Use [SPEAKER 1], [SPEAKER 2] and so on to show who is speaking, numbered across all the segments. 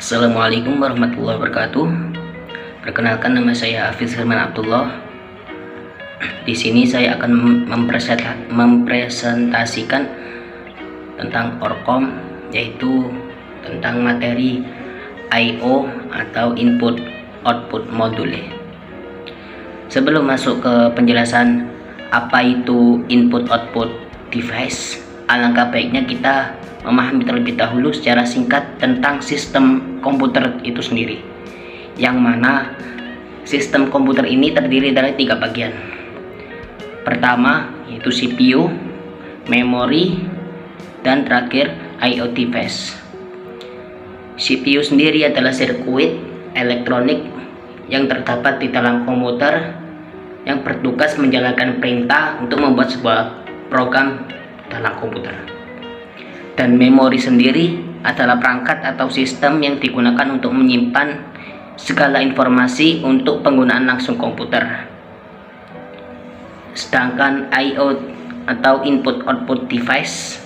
[SPEAKER 1] Assalamualaikum warahmatullahi wabarakatuh. Perkenalkan, nama saya Hafiz Herman Abdullah. Di sini saya akan mempresentasikan tentang ORCOM, yaitu tentang materi I/O atau input output module. Sebelum masuk ke penjelasan apa itu input output device, alangkah baiknya kita memahami terlebih dahulu secara singkat tentang sistem komputer itu sendiri, yang mana sistem komputer ini terdiri dari 3 bagian. Pertama yaitu CPU, memori, dan terakhir I/O device. CPU sendiri adalah sirkuit elektronik yang terdapat di dalam komputer yang bertugas menjalankan perintah untuk membuat sebuah program dalam komputer. Dan memori sendiri adalah perangkat atau sistem yang digunakan untuk menyimpan segala informasi untuk penggunaan langsung komputer. Sedangkan I/O atau input output device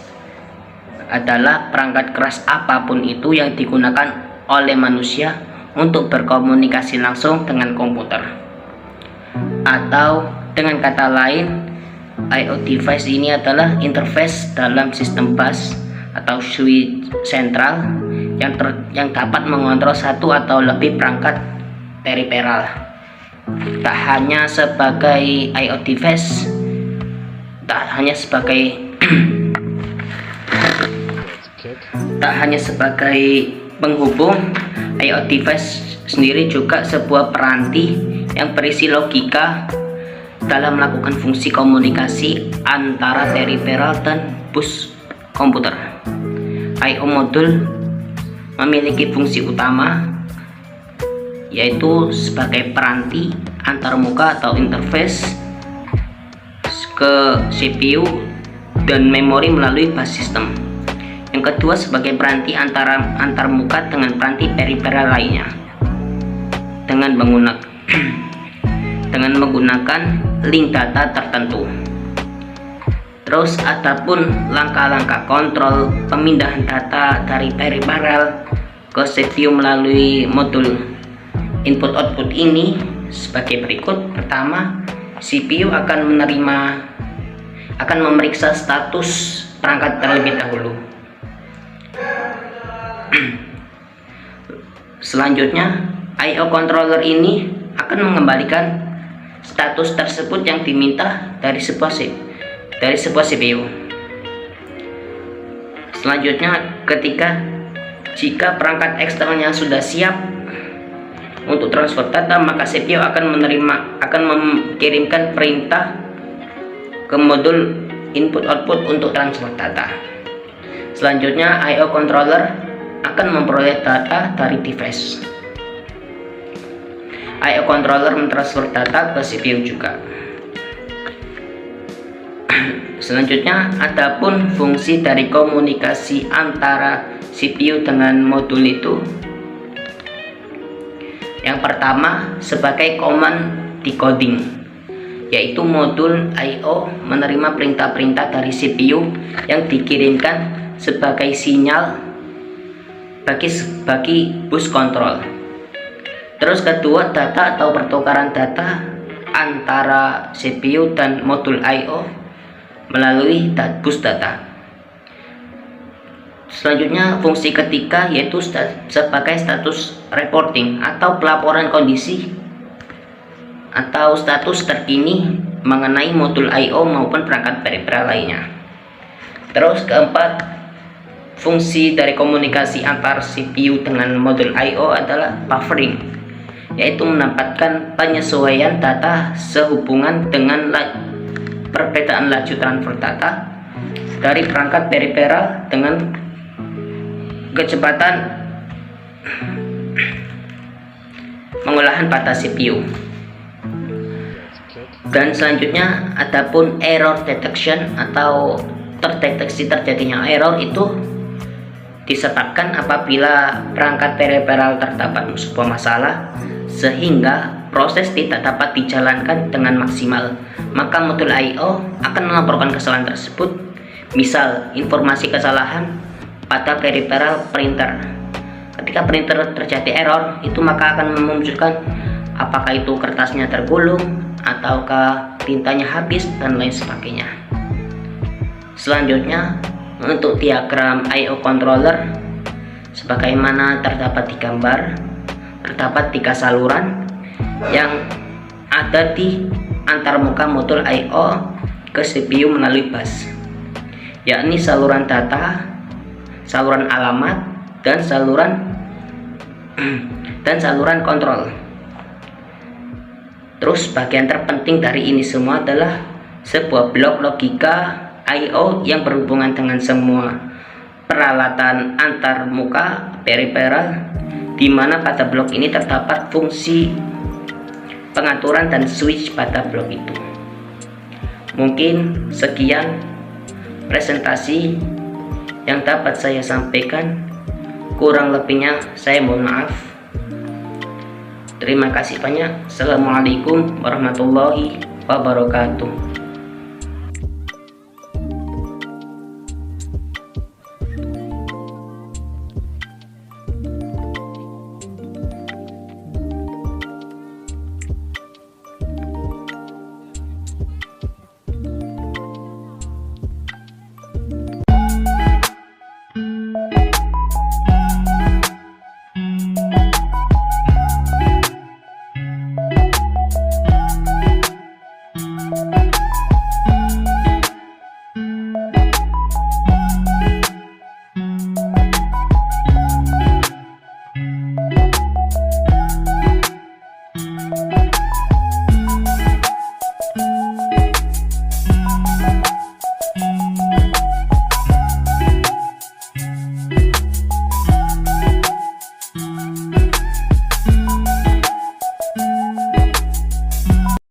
[SPEAKER 1] adalah perangkat keras apapun itu yang digunakan oleh manusia untuk berkomunikasi langsung dengan komputer. Atau dengan kata lain, I/O device ini adalah interface dalam sistem bus atau switch sentral yang dapat mengontrol satu atau lebih perangkat periferal. Tak hanya sebagai I/O device, tak hanya sebagai penghubung, I/O device sendiri juga sebuah peranti yang berisi logika dalam melakukan fungsi komunikasi antara periferal dan bus komputer. I/O modul memiliki fungsi utama, yaitu sebagai peranti antarmuka atau interface ke CPU dan memori melalui bus system. Yang kedua sebagai peranti antarmuka dengan peranti periferal lainnya dengan menggunakan link data tertentu. Terus adapun langkah-langkah kontrol pemindahan data dari periferal ke CPU melalui modul input output ini sebagai berikut. Pertama, CPU akan memeriksa status perangkat terlebih dahulu. Selanjutnya, I/O controller ini akan mengembalikan status tersebut yang diminta dari sebuah CPU. Selanjutnya, jika perangkat eksternalnya sudah siap untuk transfer data, maka CPU akan mengirimkan perintah ke modul input output untuk transfer data. Selanjutnya, I/O controller akan memperoleh data dari device. I/O controller mentransfer data ke CPU juga. Selanjutnya, adapun fungsi dari komunikasi antara CPU dengan modul itu. Yang pertama sebagai command decoding, yaitu modul I/O menerima perintah-perintah dari CPU yang dikirimkan sebagai sinyal bagi bus kontrol. Terus kedua, data atau pertukaran data antara CPU dan modul I/O melalui bus data. Selanjutnya, fungsi ketiga yaitu sebagai status reporting atau pelaporan kondisi atau status terkini mengenai modul I/O maupun perangkat periferal lainnya. Terus keempat, fungsi dari komunikasi antar CPU dengan modul I/O adalah buffering, yaitu mendapatkan penyesuaian data sehubungan dengan perbedaan laju transfer data dari perangkat periferal dengan kecepatan pengolahan pada CPU. Dan selanjutnya, adapun error detection atau terdeteksi terjadinya error itu disebabkan apabila perangkat periferal terdapat sebuah masalah sehingga proses tidak dapat dijalankan dengan maksimal, maka modul I/O akan melaporkan kesalahan tersebut. Misal, informasi kesalahan pada peripheral printer Ketika printer terjadi error, itu maka akan memunculkan apakah itu kertasnya tergulung ataukah tintanya habis dan lain sebagainya. Selanjutnya, untuk diagram I/O controller sebagaimana terdapat di gambar, terdapat 3 saluran yang ada di antarmuka modul I/O ke CPU melalui bus, yakni saluran data, saluran alamat, dan saluran kontrol. Terus bagian terpenting dari ini semua adalah sebuah blok logika I/O yang berhubungan dengan semua peralatan antarmuka periferal, di mana pada blok ini terdapat fungsi pengaturan dan switch pada blok itu. Mungkin sekian presentasi yang dapat saya sampaikan. Kurang lebihnya saya mohon maaf. Terima kasih banyak. Assalamualaikum warahmatullahi wabarakatuh.